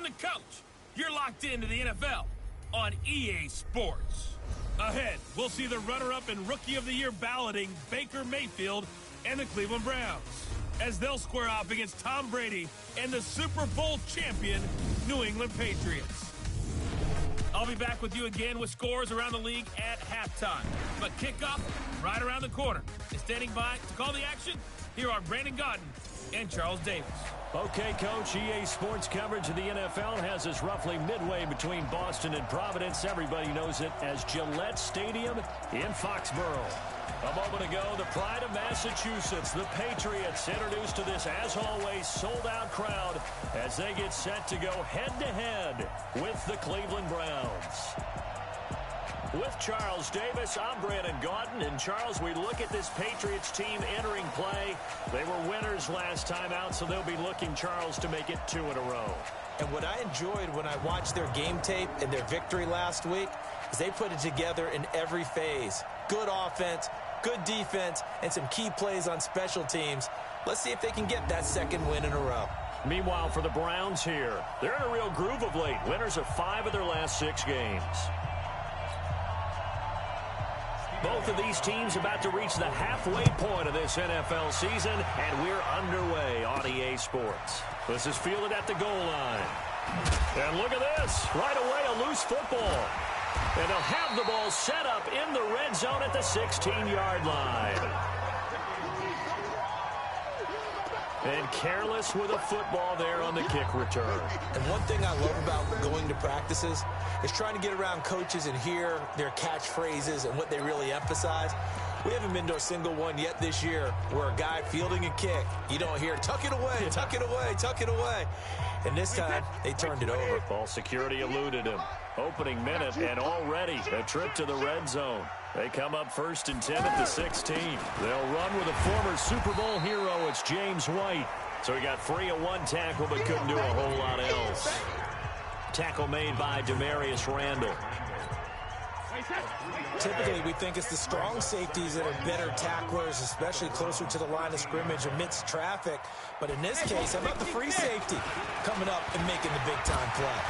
the couch. You're locked into the NFL on EA Sports. Ahead, we'll see the runner-up and Rookie of the Year balloting Baker Mayfield and the Cleveland Browns as they'll square off against Tom Brady and the Super Bowl champion New England Patriots. I'll be back with you again with scores around the league at halftime. But kickoff right around the corner. And standing by to call the action, here are Brandon Gaudin and Charles Davis. Okay, Coach, EA Sports coverage of the NFL has us roughly midway between Boston and Providence. Everybody knows it as Gillette Stadium in Foxborough. A moment ago, the pride of Massachusetts, the Patriots, introduced to this, as always, sold-out crowd as they get set to go head-to-head with the Cleveland Browns. With Charles Davis, I'm Brandon Gaudin. And, Charles, we look at this Patriots team entering play. They were winners last time out, so they'll be looking, Charles, to make it 2 in a row. And what I enjoyed when I watched their game tape and their victory last week is they put it together in every phase. Good offense, good defense, and some key plays on special teams. Let's see if they can get that second win in a row. Meanwhile, for the Browns here, they're in a real groove of late. Winners of 5 of their last 6 games. Both of these teams about to reach the halfway point of this NFL season, and we're underway on EA Sports. This is fielded at the goal line. And look at this. Right away, a loose football. And they'll have the ball set up in the red zone at the 16-yard line. And careless with a football there on the kick return. And one thing I love about going to practices is trying to get around coaches and hear their catchphrases and what they really emphasize. We haven't been to a single one yet this year where a guy fielding a kick, you don't hear, tuck it away, tuck it away, tuck it away. And this time, they turned it over. Ball security eluded him. Opening minute, and already a trip to the red zone. They come up 1st and 10 at the 16. They'll run with a former Super Bowl hero. It's James White. So he got free of 1 tackle, but couldn't do a whole lot else. Tackle made by Demarius Randall. Typically, we think it's the strong safeties that are better tacklers, especially closer to the line of scrimmage amidst traffic. But in this case, how about the free safety coming up and making the big-time play?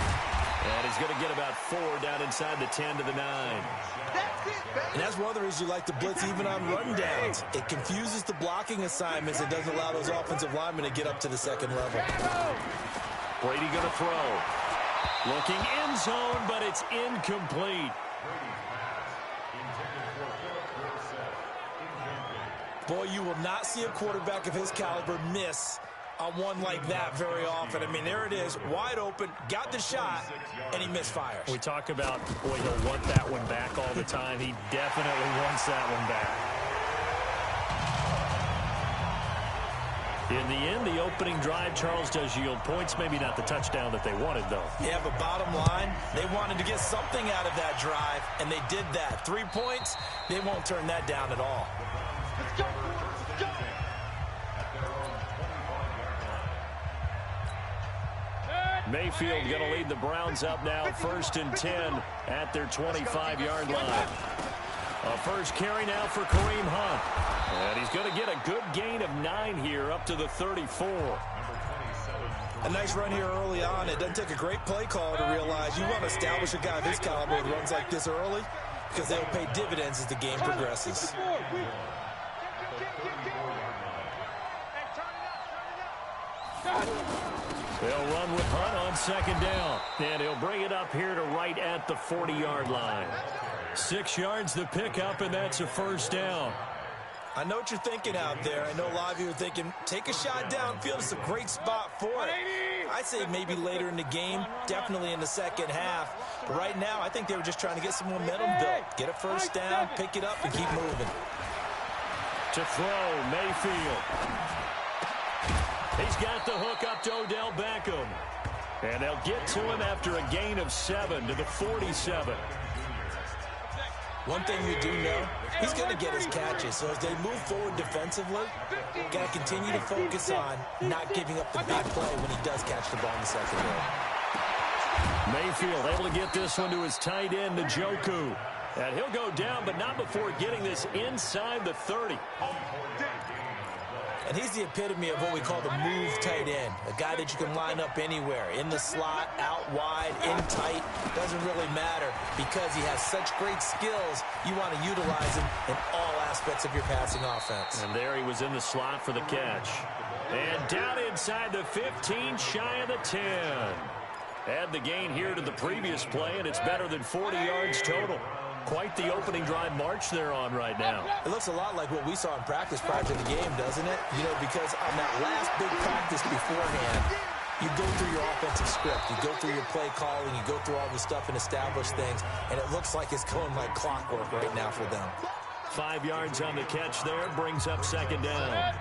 And he's going to get about 4 down inside the 10 to the 9. And that's one of the reasons you like to blitz even on rundowns. It confuses the blocking assignments. It doesn't allow those offensive linemen to get up to the second level. Brady going to throw. Looking end zone, but it's incomplete. Boy, you will not see a quarterback of his caliber miss on one like that very often. I mean, there it is, wide open, got the shot, and he misfires. We talk about, boy, he'll want that one back all the time. He definitely wants that one back. In the end, the opening drive, Charles, does yield points. Maybe not the touchdown that they wanted, though. Yeah, but bottom line, they wanted to get something out of that drive, and they did that. 3 points, they won't turn that down at all. Let's go. Let's go. Mayfield going to lead the Browns up now, 1st and 10 at their 25-yard line. A first carry now for Kareem Hunt. And he's going to get a good gain of 9 here up to the 34. A nice run here early on. It doesn't take a great play call to realize you want to establish a guy of his caliber who runs like this early because they'll pay dividends as the game progresses. They'll run with Hunt on 2nd down. And he'll bring it up here to right at the 40-yard line. 6 yards the pickup, and that's a 1st down. I know what you're thinking out there. I know a lot of you are thinking, take a shot downfield. It's a great spot for it. I'd say maybe later in the game, definitely in the second half. But right now, I think they were just trying to get some momentum built. Get a 1st down, pick it up, and keep moving. To throw, Mayfield. He's got the hook up to Odell Beckham. And they'll get to him after a gain of 7 to the 47. One thing we do know, he's going to get his catches. So as they move forward defensively, got to continue to focus on not giving up the big play when he does catch the ball in the secondary. Mayfield able to get this one to his tight end, Njoku. And he'll go down, but not before getting this inside the 30. And he's the epitome of what we call the move tight end, a guy that you can line up anywhere, in the slot, out wide, in tight. Doesn't really matter because he has such great skills. You want to utilize him in all aspects of your passing offense. And there he was in the slot for the catch. And down inside the 15, shy of the 10. Add the gain here to the previous play, and it's better than 40 yards total. Quite the opening drive march they're on right now. It looks a lot like what we saw in practice prior to the game, doesn't it? You know, because on that last big practice beforehand, you go through your offensive script. You go through your play calling. You go through all the stuff and establish things, and it looks like it's going like clockwork right now for them. 5 yards on the catch there, brings up second down.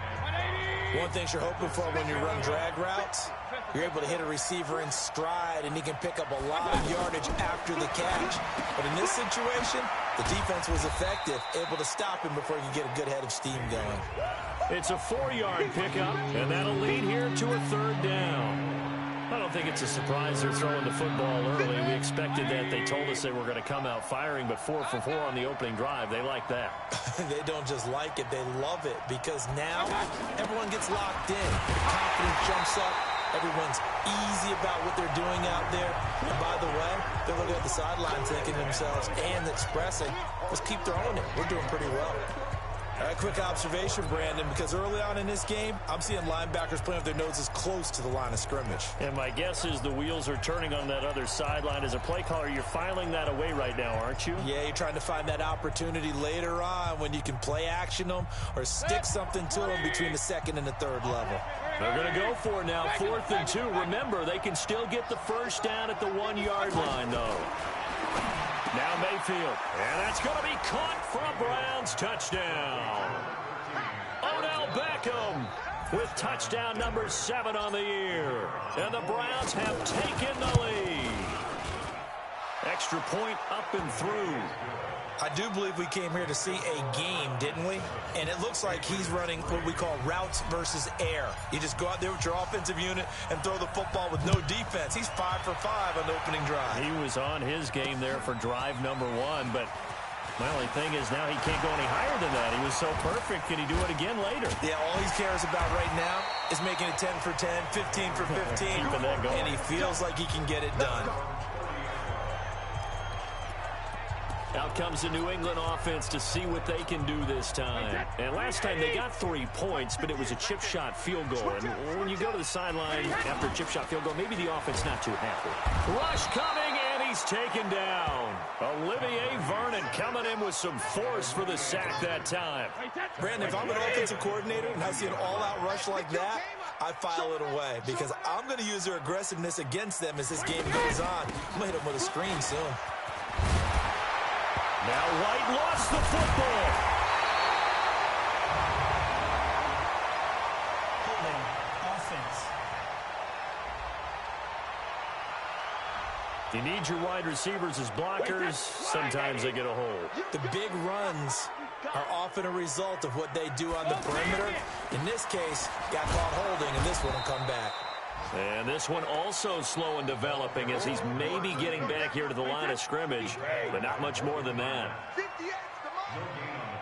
One thing you're hoping for when you run drag routes, you're able to hit a receiver in stride, and he can pick up a lot of yardage after the catch. But in this situation, the defense was effective, able to stop him before he could get a good head of steam going. It's a 4-yard pickup, and that'll lead here to a third down. I don't think it's a surprise they're throwing the football early. We expected that. They told us they were going to come out firing, but 4 for 4 on the opening drive. They like that. They don't just like it, they love it, because now everyone gets locked in. Confidence jumps up. Everyone's easy about what they're doing out there. And by the way, they're looking at the sideline thinking to themselves and expressing, let's keep throwing it. We're doing pretty well. All right, quick observation, Brandon, because early on in this game, I'm seeing linebackers playing with their noses close to the line of scrimmage. And my guess is the wheels are turning on that other sideline. As a play caller, you're filing that away right now, aren't you? Yeah, you're trying to find that opportunity later on when you can play action them or stick something to them between the second and the third level. They're going to go for it now, 4th and 2. Remember, they can still get the first down at the 1-yard line, though. Now Mayfield, and that's going to be caught for a Browns touchdown. Odell Beckham with touchdown number 7 on the year. And the Browns have taken the lead. Extra point up and through. I do believe we came here to see a game, didn't we? And it looks like he's running what we call routes versus air. You just go out there with your offensive unit and throw the football with no defense. He's 5 for 5 on the opening drive. He was on his game there for drive number 1, but my only thing is now he can't go any higher than that. He was so perfect. Can he do it again later? Yeah, all he cares about right now is making it 10 for 10, 15 for 15. Keeping that going. And he feels like he can get it done. Out comes the New England offense to see what they can do this time. And last time they got 3 points, but it was a chip shot field goal. And when you go to the sideline after a chip shot field goal, maybe the offense not too happy. Rush coming, and he's taken down. Olivier Vernon coming in with some force for the sack that time. Brandon, if I'm an offensive coordinator and I see an all-out rush like that, I file it away because I'm going to use their aggressiveness against them as this game goes on. I'm going to hit them with a screen soon. Now White lost the football. Holding offense. You need your wide receivers as blockers. Sometimes they get a hold. The big runs are often a result of what they do on the perimeter. In this case, got caught holding, and this one will come back. And this one also slow in developing as he's maybe getting back here to the line of scrimmage, but not much more than that.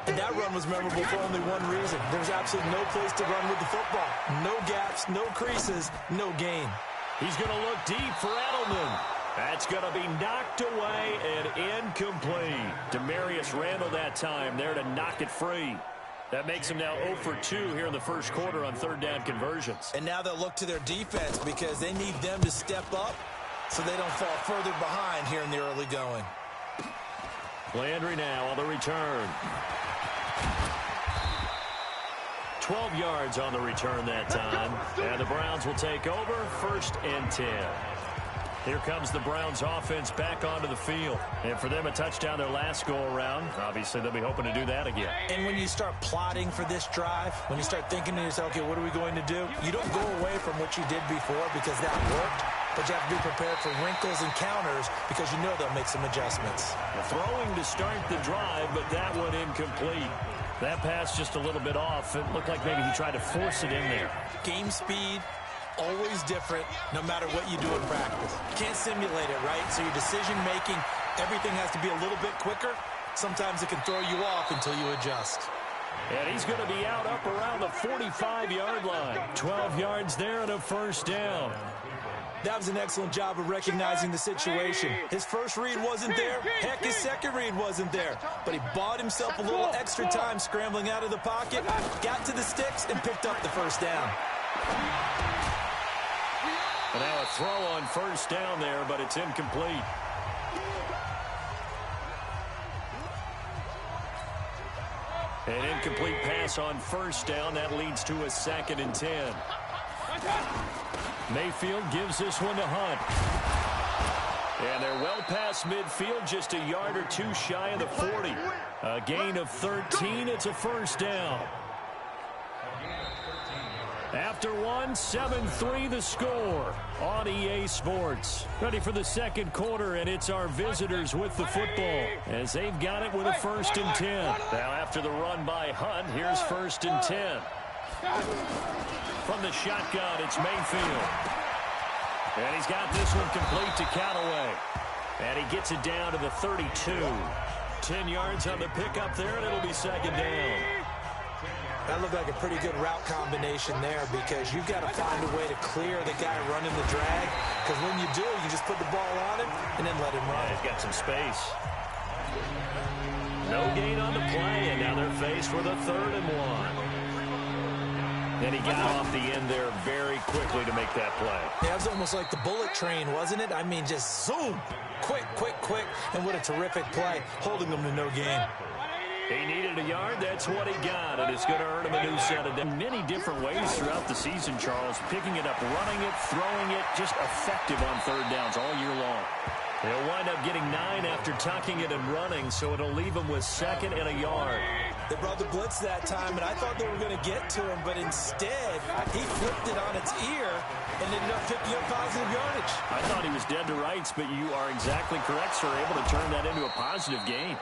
And that run was memorable for only one reason. There's absolutely no place to run with the football. No gaps, no creases, no gain. He's going to look deep for Edelman. That's going to be knocked away and incomplete. Demarius Randall that time there to knock it free. That makes him now 0 for 2 here in the first quarter on third down conversions. And now they'll look to their defense because they need them to step up so they don't fall further behind here in the early going. Landry now on the return. 12 yards on the return that time. And the Browns will take over 1st and 10. Here comes the Browns offense back onto the field. And for them, a touchdown their last go-around. Obviously, they'll be hoping to do that again. And when you start plotting for this drive, when you start thinking to yourself, okay, what are we going to do? You don't go away from what you did before because that worked, but you have to be prepared for wrinkles and counters because you know they'll make some adjustments. Throwing to start the drive, but that one incomplete. That pass just a little bit off. It looked like maybe he tried to force it in there. Game speed. Always different no matter what you do in practice. You can't simulate it, right? So your decision-making, everything has to be a little bit quicker. Sometimes it can throw you off until you adjust. And he's going to be out up around the 45-yard line. 12 yards there and a first down. That was an excellent job of recognizing the situation. His first read wasn't there. Heck, his second read wasn't there. But he bought himself a little extra time scrambling out of the pocket, got to the sticks, and picked up the first down. And now a throw on first down there, but it's incomplete. An incomplete pass on first down. That leads to a 2nd and 10. Mayfield gives this one to Hunt. And they're well past midfield, just a yard or two shy of the 40. A gain of 13. It's a first down. After one, 7-3 the score on EA Sports. Ready for the second quarter, and it's our visitors with the football as they've got it with a 1st and 10. Now after the run by Hunt, here's 1st and 10. From the shotgun, it's Mayfield. And he's got this one complete to Callaway. And he gets it down to the 32. 10 yards on the pickup there, and it'll be 2nd down. That looked like a pretty good route combination there because you've got to find a way to clear the guy running the drag. Because when you do, you just put the ball on him and then let him run. Yeah, he's got some space. No gain on the play, and now they're faced with a 3rd and 1. And he got off the end there very quickly to make that play. Yeah, it was almost like the bullet train, wasn't it? I mean, just zoom. Quick, quick, quick. And what a terrific play, holding them to no gain. He needed a yard. That's what he got, and it's going to earn him a new set of many different ways throughout the season, Charles. Picking it up, running it, throwing it, just effective on 3rd downs all year long. They'll wind up getting 9 after tucking it and running, so it'll leave him with 2nd and a yard. They brought the blitz that time, and I thought they were going to get to him, but instead, he flipped it on its ear and ended up picking up positive yardage. I thought he was dead to rights, but you are exactly correct, sir. Able to turn that into a positive gain.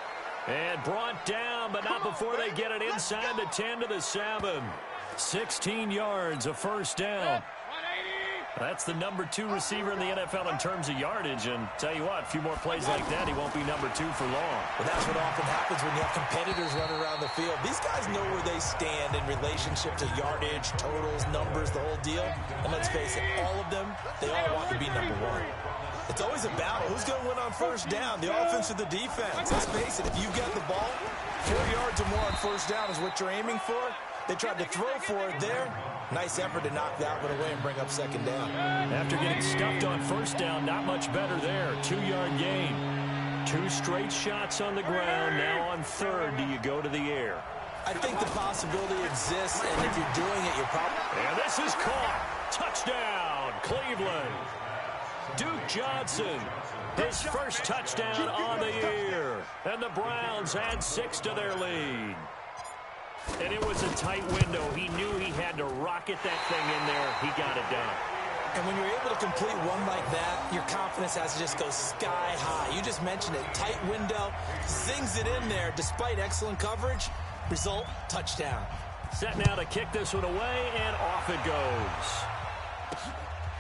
And brought down, but not before they get it inside the 10 to the 7. 16 yards, a first down. That's the number 2 receiver in the NFL in terms of yardage. And tell you what, a few more plays like that, he won't be number 2 for long. Well, that's what often happens when you have competitors running around the field. These guys know where they stand in relationship to yardage, totals, numbers, the whole deal. And let's face it, all of them, they all want to be number 1. It's always a battle. Who's going to win on first down, the offense or the defense? Let's face it, if you've got the ball, 4 yards or more on first down is what you're aiming for. They tried to throw for it there. Nice effort to knock that one away and bring up 2nd down. After getting stuffed on first down, not much better there. 2-yard gain. 2 straight shots on the ground. Now on 3rd, do you go to the air? I think the possibility exists, and if you're doing it, you're probably... And this is caught. Touchdown, Cleveland. Duke Johnson, his first touchdown on the year. And the Browns add 6 to their lead. And it was a tight window. He knew he had to rocket that thing in there. He got it done. And when you're able to complete one like that, your confidence has to just go sky high. You just mentioned it. Tight window, zings it in there despite excellent coverage. Result, touchdown. Set now to kick this one away, and off it goes.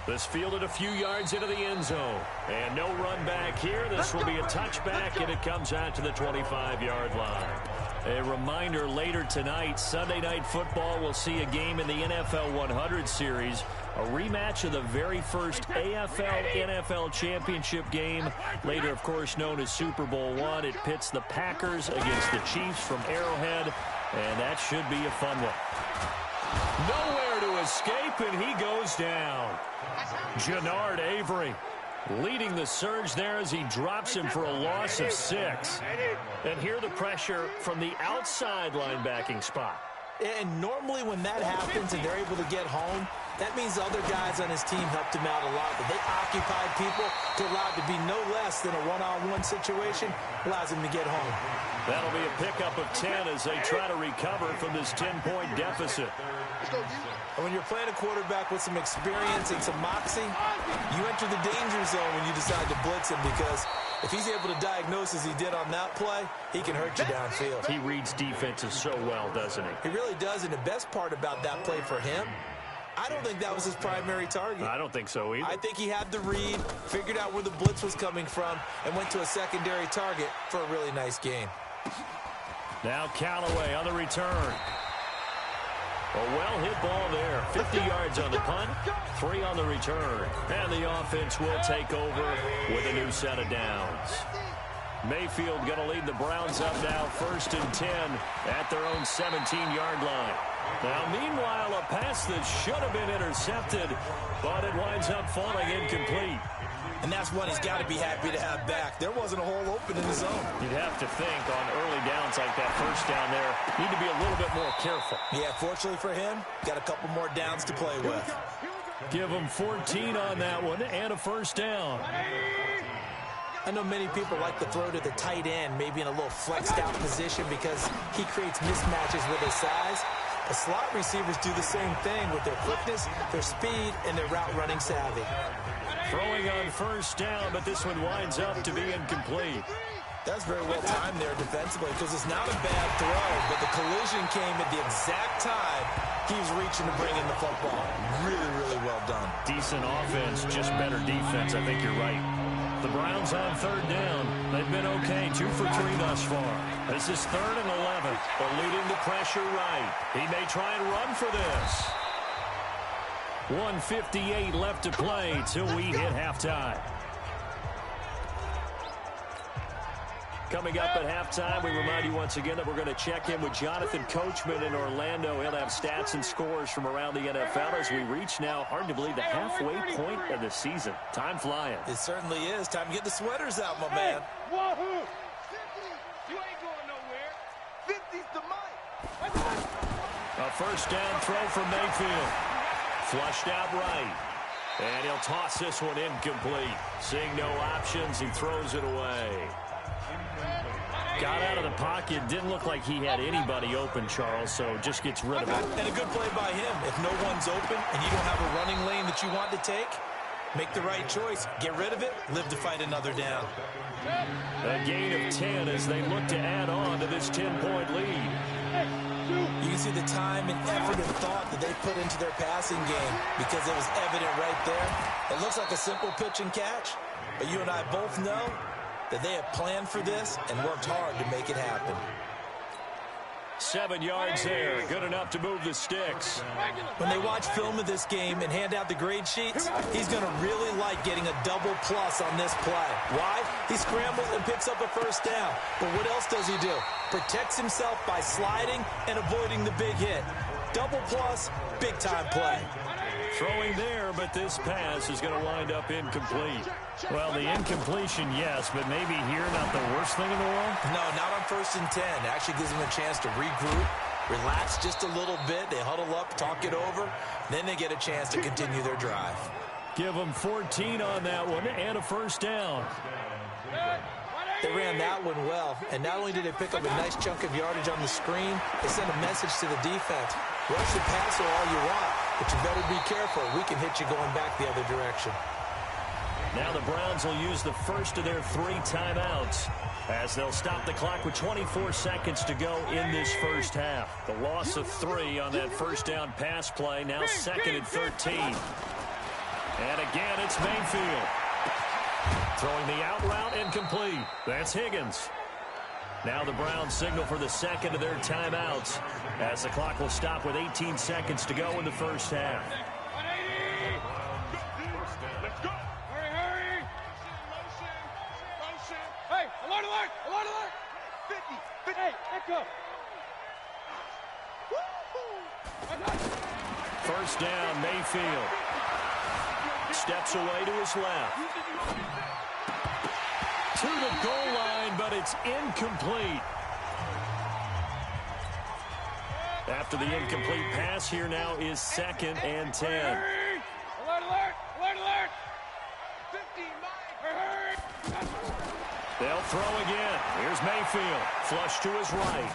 This fielded a few yards into the end zone. And no run back here. This will be a touchback, and it comes out to the 25-yard line. A reminder, later tonight, Sunday Night Football will see a game in the NFL 100 series, a rematch of the very first AFL-NFL championship game, later, of course, known as Super Bowl I. It pits the Packers against the Chiefs from Arrowhead, and that should be a fun one. Nowhere to escape, and he goes down. Jannard Avery leading the surge there as he drops him for a loss of 6. And here the pressure from the outside linebacking spot. And normally when that happens and they're able to get home, that means the other guys on his team helped him out a lot. But they occupied people to allow it to be no less than a one-on-one situation, allows him to get home. That'll be a pickup of 10 as they try to recover from this 10-point deficit. And when you're playing a quarterback with some experience and some moxie, you enter the danger zone when you decide to blitz him, because if he's able to diagnose as he did on that play, he can hurt you downfield. He reads defenses so well, doesn't he? He really does, and the best part about that play for him, I don't think that was his primary target. I don't think so either. I think he had the read, figured out where the blitz was coming from, and went to a secondary target for a really nice gain. Now Callaway on the return. A well-hit ball there. 50 yards on the punt, 3 on the return. And the offense will take over with a new set of downs. Mayfield going to lead the Browns up now, 1st and 10 at their own 17-yard line. Now, meanwhile, a pass that should have been intercepted, but it winds up falling incomplete. And that's one he's got to be happy to have back. There wasn't a hole open in the zone. You'd have to think on early downs like that, first down there, need to be a little bit more careful. Yeah, fortunately for him, got a couple more downs to play with. Give him 14 on that one and a first down. I know many people like to throw to the tight end, maybe in a little flexed out position because he creates mismatches with his size. The slot receivers do the same thing with their quickness, their speed, and their route running savvy. Throwing on first down, but this one winds up to be incomplete. That's very well timed there defensively because it's not a bad throw, but the collision came at the exact time he was reaching to bring in the football. Really, really well done. Decent offense, just better defense. I think you're right. The Browns on 3rd down. They've been okay, 2 for 3 thus far. This is 3rd and 11. But leading the pressure right. He may try and run for this. 1:58 left to play till we hit halftime. Coming up at halftime, we remind you once again that we're going to check in with Jonathan Coachman in Orlando. He'll have stats and scores from around the NFL as we reach now, hard to believe, the halfway point of the season. Time flying. It certainly is. Time to get the sweaters out, my man. Wahoo! 50, you ain't going nowhere. 50's the mic. A first down throw from Mayfield. Flushed out right. And he'll toss this one incomplete. Seeing no options, he throws it away. Got out of the pocket. Didn't look like he had anybody open, Charles, so just gets rid of it. And a good play by him. If no one's open and you don't have a running lane that you want to take, make the right choice. Get rid of it. Live to fight another down. A gain of 10 as they look to add on to this 10-point lead. You can see the time and effort and thought that they put into their passing game because it was evident right there. It looks like a simple pitch and catch, but you and I both know that they have planned for this and worked hard to make it happen. 7 yards there, good enough to move the sticks. When they watch film of this game and hand out the grade sheets, he's going to really like getting a double plus on this play. Why? He scrambles and picks up a first down. But what else does he do? Protects himself by sliding and avoiding the big hit. Double plus, big time play. Throwing there, but this pass is going to wind up incomplete. Well, the incompletion, yes, but maybe here not the worst thing in the world? No, not on 1st and 10. It actually gives them a chance to regroup, relax just a little bit. They huddle up, talk it over. Then they get a chance to continue their drive. Give them 14 on that one and a first down. They ran that one well, and not only did they pick up a nice chunk of yardage on the screen, they sent a message to the defense. Rush the passer all you want, but you better be careful. We can hit you going back the other direction. Now the Browns will use the first of their 3 timeouts as they'll stop the clock with 24 seconds to go in this first half. The loss of 3 on that first down pass play, now 2nd and 13. And again, it's Mayfield. Throwing the out route incomplete. That's Higgins. Now the Browns signal for the second of their timeouts as the clock will stop with 18 seconds to go in the first half. Let's go. Hurry. Motion. Hey, alert. 50. Hey, let's go. First down, Mayfield. Steps away to his left. To the goal line, but it's incomplete. After the incomplete pass, here now is 2nd and 10. Alert. 50, Mike. They'll throw again. Here's Mayfield. Flush to his right.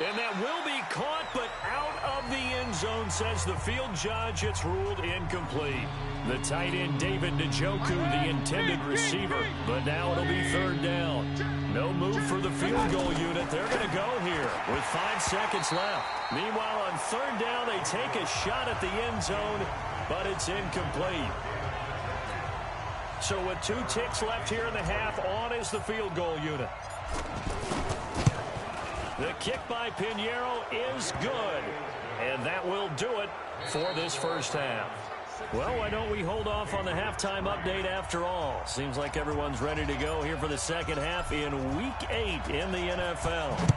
And that will be caught, but out of the end zone, says the field judge. It's ruled incomplete. The tight end, David Njoku, the intended receiver. But now it'll be 3rd down. No move for the field goal unit. They're going to go here with 5 seconds left. Meanwhile, on 3rd down, they take a shot at the end zone, but it's incomplete. So with 2 ticks left here in the half, on is the field goal unit. The kick by Pinheiro is good. And that will do it for this first half. Well, why don't we hold off on the halftime update after all? Seems like everyone's ready to go here for the second half in Week 8 in the NFL.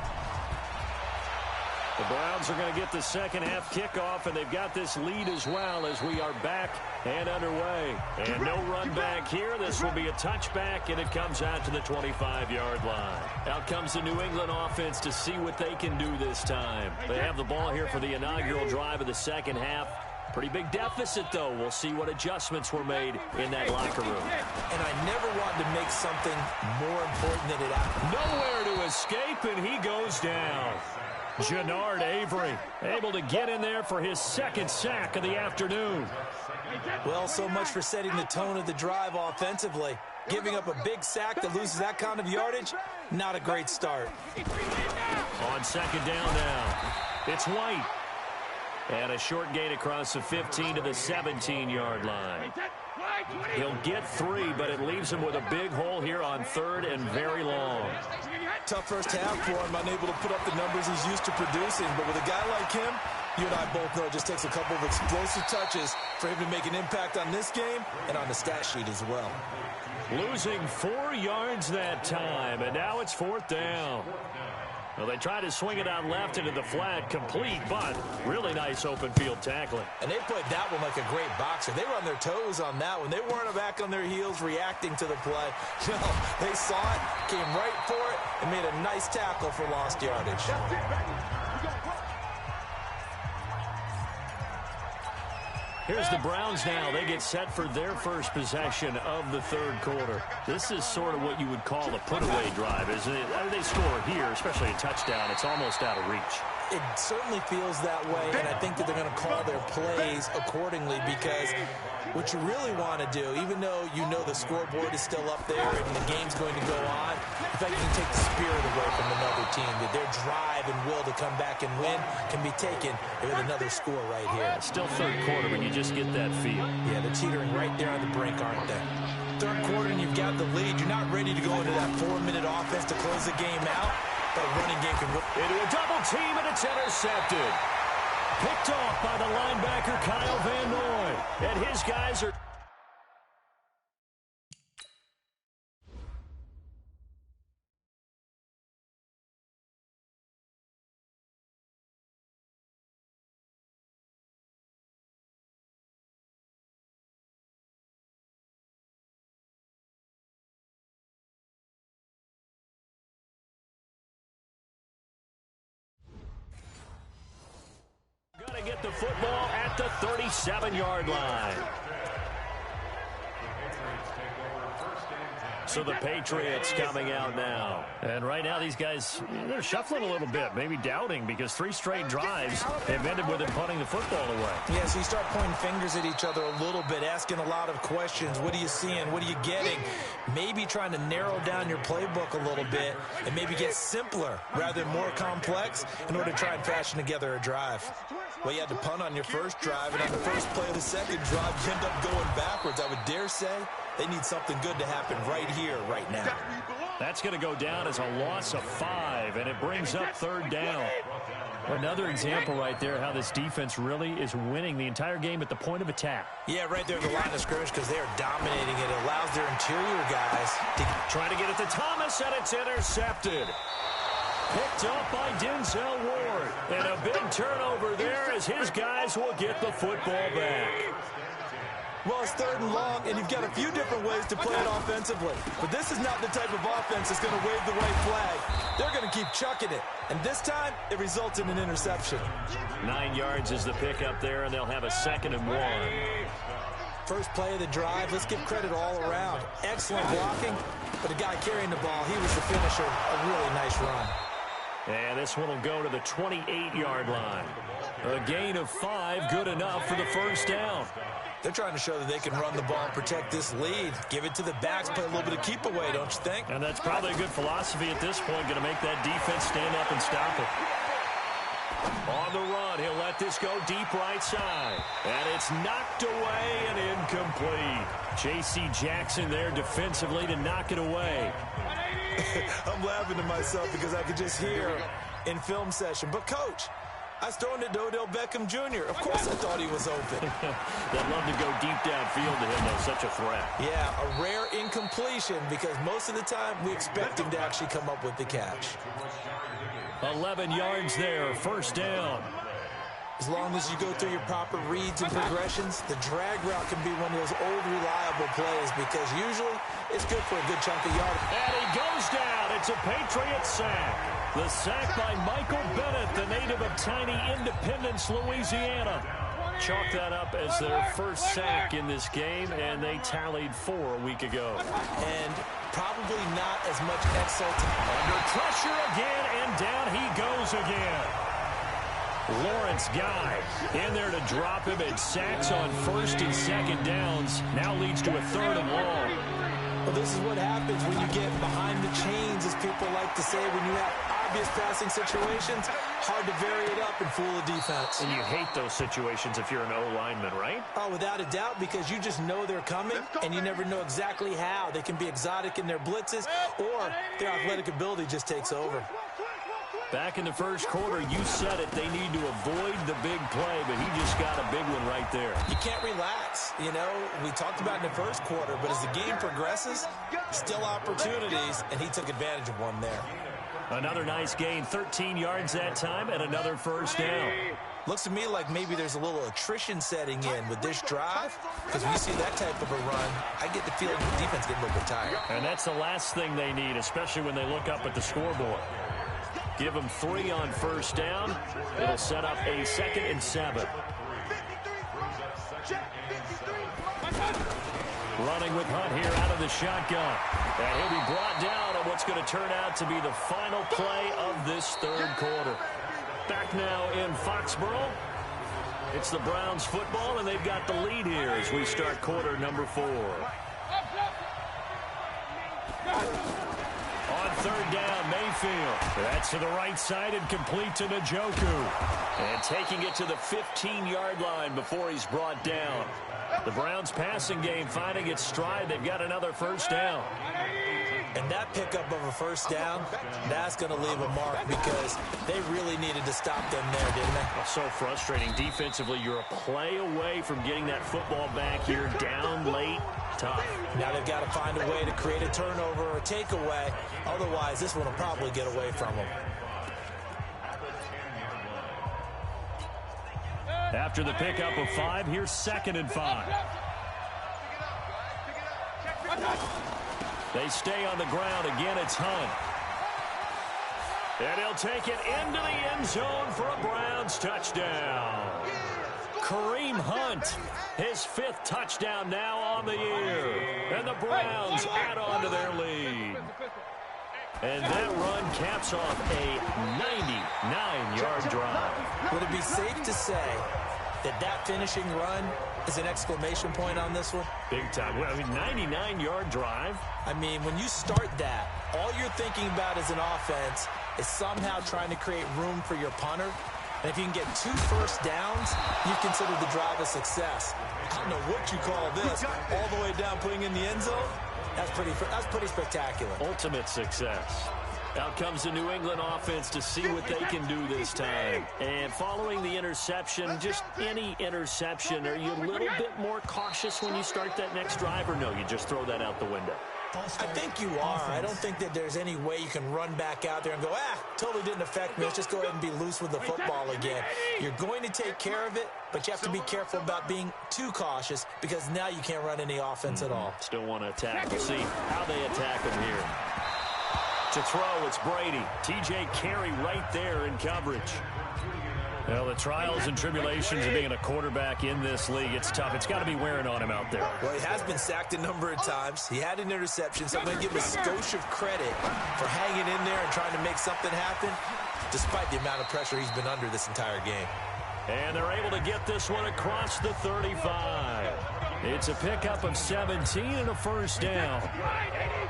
The Browns are going to get the second half kickoff, and they've got this lead as well as we are back and underway. And no run back here. This will be a touchback, and it comes out to the 25-yard line. Out comes the New England offense to see what they can do this time. They have the ball here for the inaugural drive of the second half. Pretty big deficit, though. We'll see what adjustments were made in that locker room. And I never wanted to make something more important than it happened. Nowhere to escape, and he goes down. Jannard Avery able to get in there for his second sack of the afternoon. Well, so much for setting the tone of the drive offensively. Giving up a big sack that loses that kind of yardage, not a great start. On second down now, it's White. And a short gain across the 15 to the 17-yard line. He'll get 3, but it leaves him with a big hole here on third and very long. Tough first half for him, unable to put up the numbers he's used to producing. But with a guy like him, you and I both know it just takes a couple of explosive touches for him to make an impact on this game and on the stat sheet as well. Losing 4 yards that time, and now it's fourth down. Well, they tried to swing it out left into the flat, complete, but really nice open field tackling. And they played that one like a great boxer. They were on their toes on that one. They weren't back on their heels reacting to the play. No, they saw it, came right for it, and made a nice tackle for lost yardage. Here's the Browns now. They get set for their first possession of the third quarter. This is sort of what you would call a put-away drive, isn't it? I mean, they score here, especially a touchdown. It's almost out of reach. It certainly feels that way, and I think that they're going to call their plays accordingly because what you really want to do, even though you know the scoreboard is still up there and the game's going to go on, in fact, you can take the spirit away from another team, that their drive and will to come back and win can be taken with another score right here. Still third quarter, but you just get that feel. Yeah, they're teetering right there on the brink, aren't they? Third quarter and you've got the lead. You're not ready to go into that 4-minute offense to close the game out. That running game can rip into a double team, and it's intercepted. Picked off by the linebacker Kyle Van Noy. And his guys are... Got to get the football at the 37-yard line. So the Patriots coming out now. And right now these guys, they're shuffling a little bit, maybe doubting, because 3 straight drives have ended with them punting the football away. Yeah, so you start pointing fingers at each other a little bit, asking a lot of questions. What are you seeing? What are you getting? Maybe trying to narrow down your playbook a little bit and maybe get simpler rather than more complex in order to try and fashion together a drive. Well, you had to punt on your first drive, and on the first play of the second drive, you end up going backwards. I would dare say they need something good to happen right here, right now. That's going to go down as a loss of 5, and it brings up third down. Another example right there how this defense really is winning the entire game at the point of attack. Yeah, right there at the line of scrimmage because they are dominating it. It allows their interior guys to try to get it to Thomas, and it's intercepted. Picked up by Denzel Ward. And a big turnover there as his guys will get the football back. Well, it's third and long, and you've got a few different ways to play it offensively. But this is not the type of offense that's going to wave the white flag. They're going to keep chucking it. And this time, it results in an interception. 9 yards is the pickup there, and they'll have a 2nd and 1. First play of the drive, let's give credit all around. Excellent blocking, but the guy carrying the ball, he was the finisher. A really nice run. And this one will go to the 28-yard line. A gain of 5, good enough for the first down. They're trying to show that they can run the ball and protect this lead. Give it to the backs, play a little bit of keep away, don't you think? And that's probably a good philosophy at this point, going to make that defense stand up and stop it. On the run, he'll let this go deep right side. And it's knocked away and incomplete. J.C. Jackson there defensively to knock it away. I'm laughing to myself because I could just hear in film session. But, Coach, I was throwing it to Odell Beckham Jr. Of course I thought he was open. They'd love to go deep downfield to him, though. Such a threat. Yeah, a rare incompletion because most of the time we expect him to actually come up with the catch. 11 yards there, first down. As long as you go through your proper reads and progressions, the drag route can be one of those old reliable plays because usually it's good for a good chunk of yardage. And he goes down. It's a Patriot sack. The sack by Michael Bennett, the native of tiny Independence, Louisiana. Chalk that up as their first sack in this game, and they tallied 4 a week ago. And probably not as much exultation. Under pressure again, and down he goes again. Lawrence Guy in there to drop him, and sacks on first and second downs. Now leads to a third and long. Well, this is what happens when you get behind the chains, as people like to say, when you have obvious passing situations. Hard to vary it up and fool the defense. And you hate those situations if you're an O-lineman, right? Oh, without a doubt, because you just know they're coming, and you never know exactly how. They can be exotic in their blitzes, or their athletic ability just takes over. Back in the first quarter, you said it, they need to avoid the big play, but he just got a big one right there. You can't relax. You know, we talked about in the first quarter, but as the game progresses, still opportunities, and he took advantage of one there. Another nice gain, 13 yards that time, and another first down. Looks to me like maybe there's a little attrition setting in with this drive, because when you see that type of a run, I get the feeling the defense getting a little bit tired. And that's the last thing they need, especially when they look up at the scoreboard. Give them 3 on first down. It'll set up a 2nd and 7. Running with Hunt here out of the shotgun. And he'll be brought down on what's going to turn out to be the final play of this third quarter. Back now in Foxborough. It's the Browns football, and they've got the lead here as we start quarter number 4. On third down, Mayfield. That's to the right side and complete to Njoku. And taking it to the 15-yard line before he's brought down. The Browns passing game finding its stride. They've got another first down. And that pickup of a first down, that's going to leave a mark because they really needed to stop them there, didn't they? So frustrating. Defensively, you're a play away from getting that football back here down late. Tough. Now they've got to find a way to create a turnover or a takeaway. Otherwise, this one will probably get away from them. After the pickup of 5, here's 2nd and 5. They stay on the ground. Again, it's Hunt. And he'll take it into the end zone for a Browns touchdown. Kareem Hunt, his 5th touchdown now on the year. And the Browns add on to their lead. And that run caps off a 99-yard drive. Would it be safe to say that that finishing run is an exclamation point on this one? Big time. Well, I mean, 99-yard drive. I mean, when you start that, all you're thinking about as an offense is somehow trying to create room for your punter. And if you can get 2 first downs, you consider the drive a success. I don't know what you call this. All the way down, putting in the end zone. That's pretty spectacular. Ultimate success. Out comes the New England offense to see what they can do this time. And following the interception, just any interception, are you a little bit more cautious when you start that next drive, or no, you just throw that out the window? I think you are. I don't think that there's any way you can run back out there and go, totally didn't affect me. Let's just go ahead and be loose with the football again. You're going to take care of it, but you have to be careful about being too cautious because now you can't run any offense at all. Still want to attack. We'll see how they attack him here. To throw, it's Brady. T.J. Carey right there in coverage. Well, the trials and tribulations of being a quarterback in this league, it's tough. It's got to be wearing on him out there. Well, he has been sacked a number of times. He had an interception, so I'm going to give him a skosh of credit for hanging in there and trying to make something happen, despite the amount of pressure he's been under this entire game. And they're able to get this one across the 35. It's a pickup of 17 and a first down.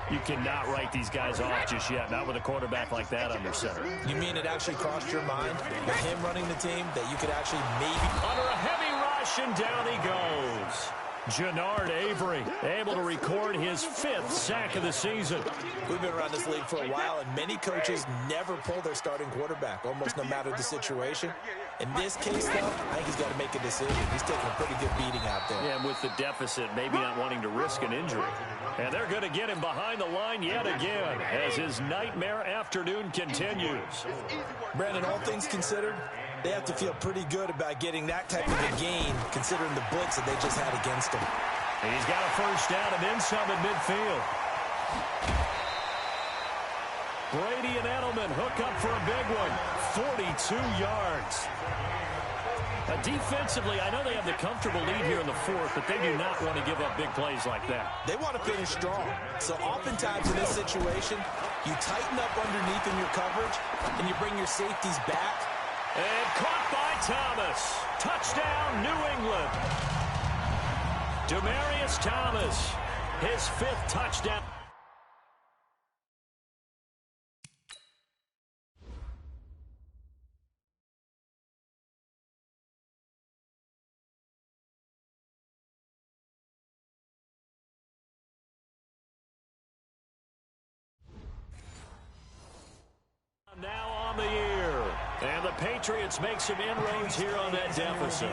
You cannot write these guys off just yet, not with a quarterback like that under center. You mean it actually crossed your mind with him running the team that you could actually maybe... Under a heavy rush, and down he goes. Genard Avery able to record his 5th sack of the season. We've been around this league for a while, and many coaches never pull their starting quarterback, almost no matter the situation. In this case, though, I think he's got to make a decision. He's taking a pretty good beating out there. Yeah, and with the deficit, maybe not wanting to risk an injury. And they're going to get him behind the line yet again as his nightmare afternoon continues. Brandon, all things considered, they have to feel pretty good about getting that type of a gain, considering the blitz that they just had against him. He's got a first down and then some at midfield. Brady and Edelman hook up for a big one. 42 yards. Defensively, I know they have the comfortable lead here in the 4th, but they do not want to give up big plays like that. They want to finish strong. So oftentimes in this situation, you tighten up underneath in your coverage, and you bring your safeties back. And caught by Thomas. Touchdown, New England. Demaryius Thomas, his 5th touchdown. Now on the year. And the Patriots make some inroads here on that deficit.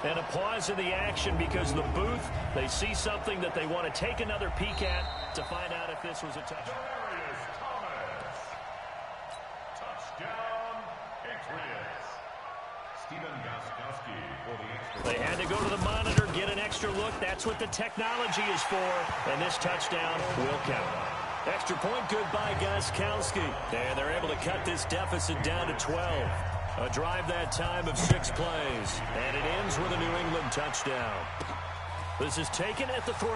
And a pause in the action because the booth, they see something that they want to take another peek at to find out if this was a touchdown. Touchdown, Patriots. Stephen Gostkowski for the extra. They had to go to the monitor, get an extra look. That's what the technology is for. And this touchdown will count. Extra point, good by Gostkowski. And they're able to cut this deficit down to 12. A drive that time of 6 plays. And it ends with a New England touchdown. This is taken at the 3.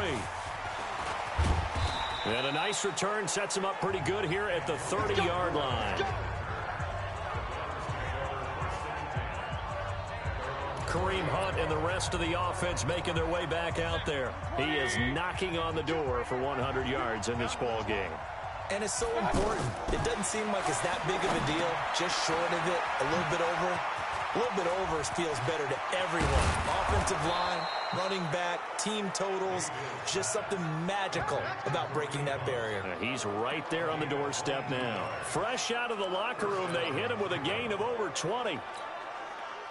And a nice return sets him up pretty good here at the 30-yard line. Kareem Hunt and the rest of the offense making their way back out there. He is knocking on the door for 100 yards in this ball game. And it's so important. It doesn't seem like it's that big of a deal. Just short of it, a little bit over. A little bit over feels better to everyone. Offensive line, running back, team totals. Just something magical about breaking that barrier. He's right there on the doorstep now. Fresh out of the locker room, they hit him with a gain of over 20.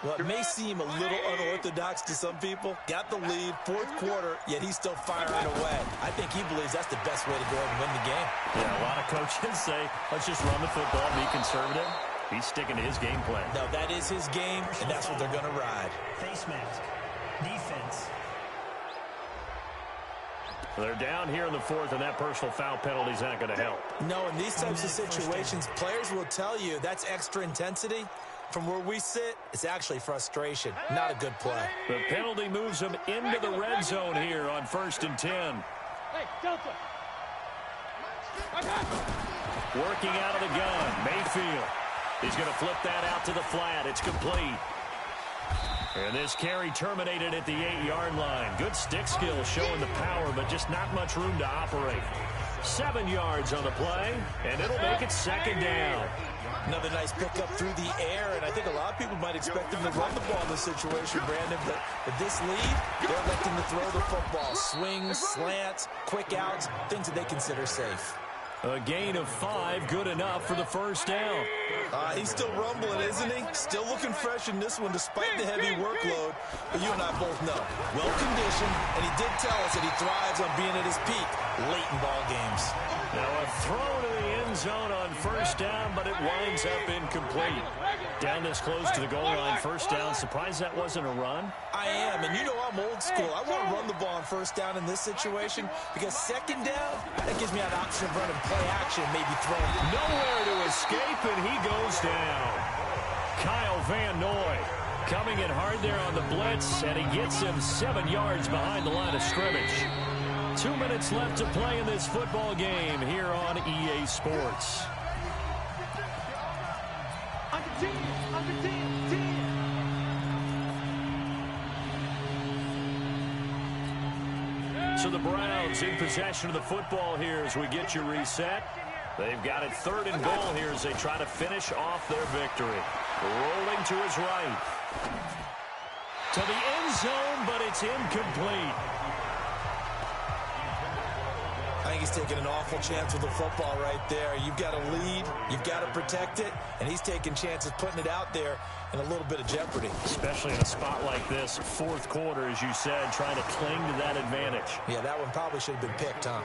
Well, it may seem a little unorthodox to some people. Got the lead, 4th quarter, yet he's still firing away. I think he believes that's the best way to go and win the game. Yeah, a lot of coaches say, let's just run the football, be conservative. He's sticking to his game plan. No, that is his game, and that's what they're going to ride. Face mask. Defense. They're down here in the 4th, and that personal foul penalty is not going to help. No, in these types of situations, players will tell you that's extra intensity. From where we sit, it's actually frustration. Not a good play. The penalty moves him into the red zone here on 1st and 10. Hey, Delta. Working out of the gun, Mayfield. He's going to flip that out to the flat. It's complete. And this carry terminated at the 8-yard line. Good stick skill showing the power, but just not much room to operate. 7 yards on the play, and it'll make it 2nd down. Another nice pickup through the air, and I think a lot of people might expect him to run the ball in this situation, Brandon, but with this lead, they're electing to throw the football. Swings, slants, quick outs, things that they consider safe. A gain of 5, good enough for the first down. He's still rumbling, isn't he? Still looking fresh in this one despite the heavy workload. But you and I both know, well-conditioned, and he did tell us that he thrives on being at his peak late in ball games. Now a throw to the end zone on first down, but it winds up incomplete. Down this close to the goal line, first down. Surprised that wasn't a run? I am, and you know I'm old school. I want to run the ball on first down in this situation because 2nd down, that gives me an option of running play action, maybe throwing. Nowhere to escape, and he goes down. Kyle Van Noy coming in hard there on the blitz, and he gets him 7 yards behind the line of scrimmage. 2 minutes left to play in this football game here on EA Sports. Under 10. So the Browns in possession of the football here as we get you reset. They've got it 3rd and goal here as they try to finish off their victory. Rolling to his right. to the end zone, but it's incomplete. I think he's taking an awful chance with the football right there. You've got a lead, you've got to protect it, and he's taking chances putting it out there in a little bit of jeopardy. Especially in a spot like this, fourth quarter, as you said, trying to cling to that advantage. Yeah, that one probably should have been picked, huh?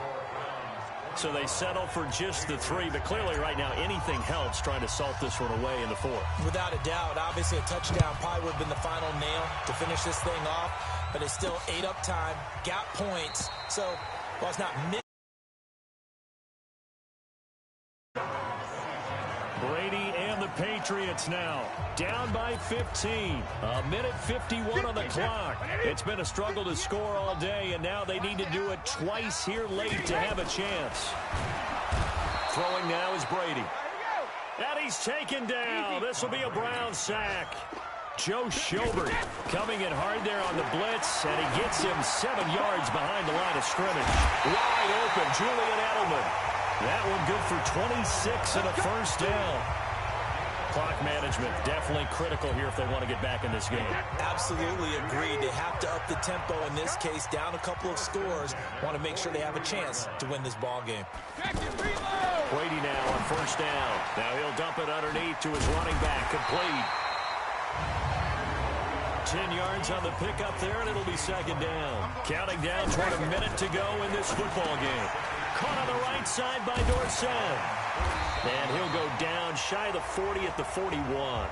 So they settle for just the 3, but clearly right now anything helps trying to salt this one away in the 4th. Without a doubt, obviously a touchdown probably would have been the final nail to finish this thing off, but it's still ate up time, got points, so while it's not mid. Brady and the Patriots now down by 15. A minute 51 on the clock. It's been a struggle to score all day, and now they need to do it twice here late to have a chance. Throwing now is Brady. And he's taken down. This will be a Brown sack. Joe Schobert coming in hard there on the blitz, and he gets him 7 yards behind the line of scrimmage. Wide open, Julian Edelman. That one good for 26 and a first down. Clock management definitely critical here if they want to get back in this game. Absolutely agreed. They have to up the tempo in this case, down a couple of scores. Want to make sure they have a chance to win this ball game. Brady now on first down. Now he'll dump it underneath to his running back, complete. 10 yards on the pickup there, and it'll be second down. Counting down toward a minute to go in this football game. Caught on the right side by Dorsett. And he'll go down shy of the 40 at the 41.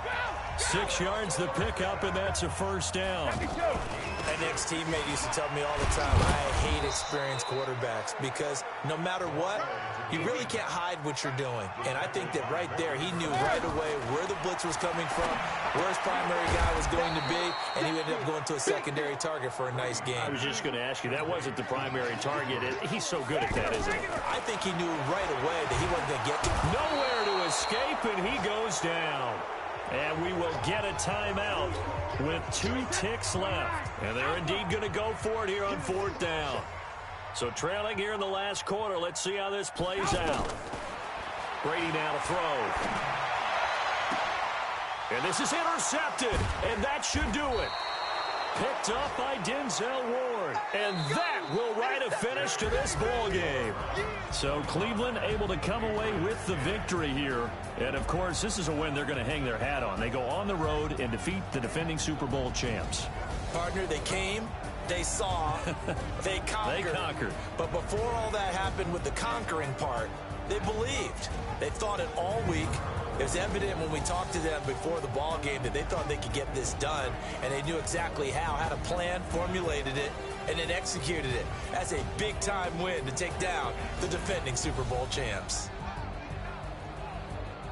6 yards the pickup, and that's a first down. An ex-teammate used to tell me all the time, I hate experienced quarterbacks because no matter what, you really can't hide what you're doing. And I think that right there, he knew right away where the blitz was coming from, where his primary guy was going to be, and he ended up going to a secondary target for a nice game. I was just going to ask you, that wasn't the primary target. He's so good at that, isn't he? I think he knew right away that he wasn't going to get nowhere to escape, and he goes down. And we will get a timeout with 2 ticks left. And they're indeed going to go for it here on 4th down. So trailing here in the last quarter, let's see how this plays out. Brady now to throw. And this is intercepted, and that should do it. Picked up by Denzel Ward. And that will write a finish to this ball game. So Cleveland able to come away with the victory here. And, of course, this is a win they're going to hang their hat on. They go on the road and defeat the defending Super Bowl champs. Partner, they came, they saw, they conquered. They conquered. But before all that happened with the conquering part, they believed. They thought it all week. It was evident when we talked to them before the ball game that they thought they could get this done, and they knew exactly how, had a plan, formulated it, and then executed it. That's a big-time win to take down the defending Super Bowl champs.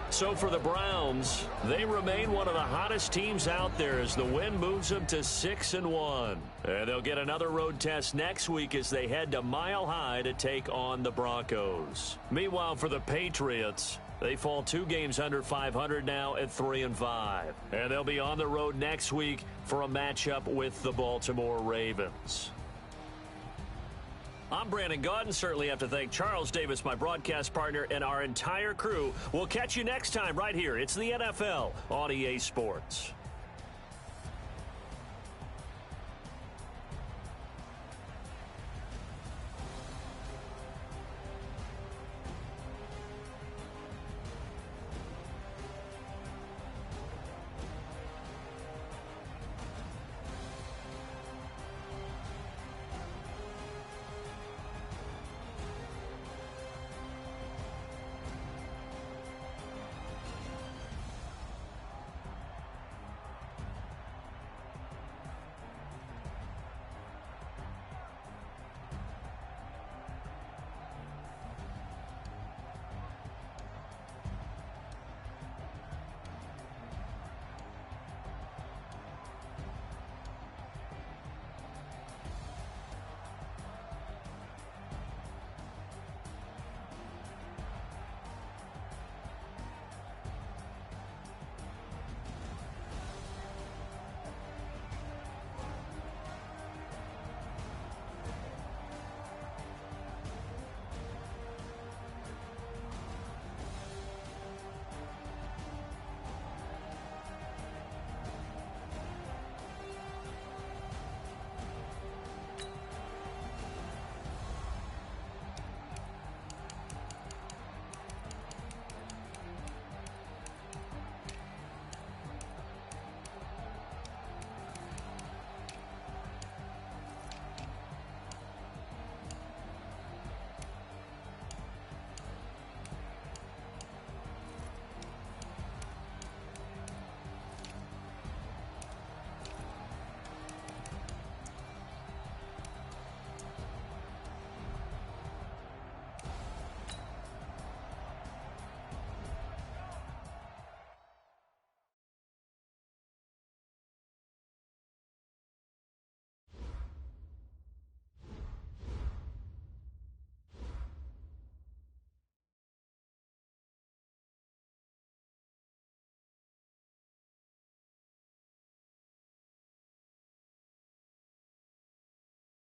So for the Browns, they remain one of the hottest teams out there as the win moves them to 6-1. And they'll get another road test next week as they head to Mile High to take on the Broncos. Meanwhile, for the Patriots, they fall 2 games under 500 now at 3-5. And they'll be on the road next week for a matchup with the Baltimore Ravens. I'm Brandon Gaudin. Certainly have to thank Charles Davis, my broadcast partner, and our entire crew. We'll catch you next time right here. It's the NFL on EA Sports.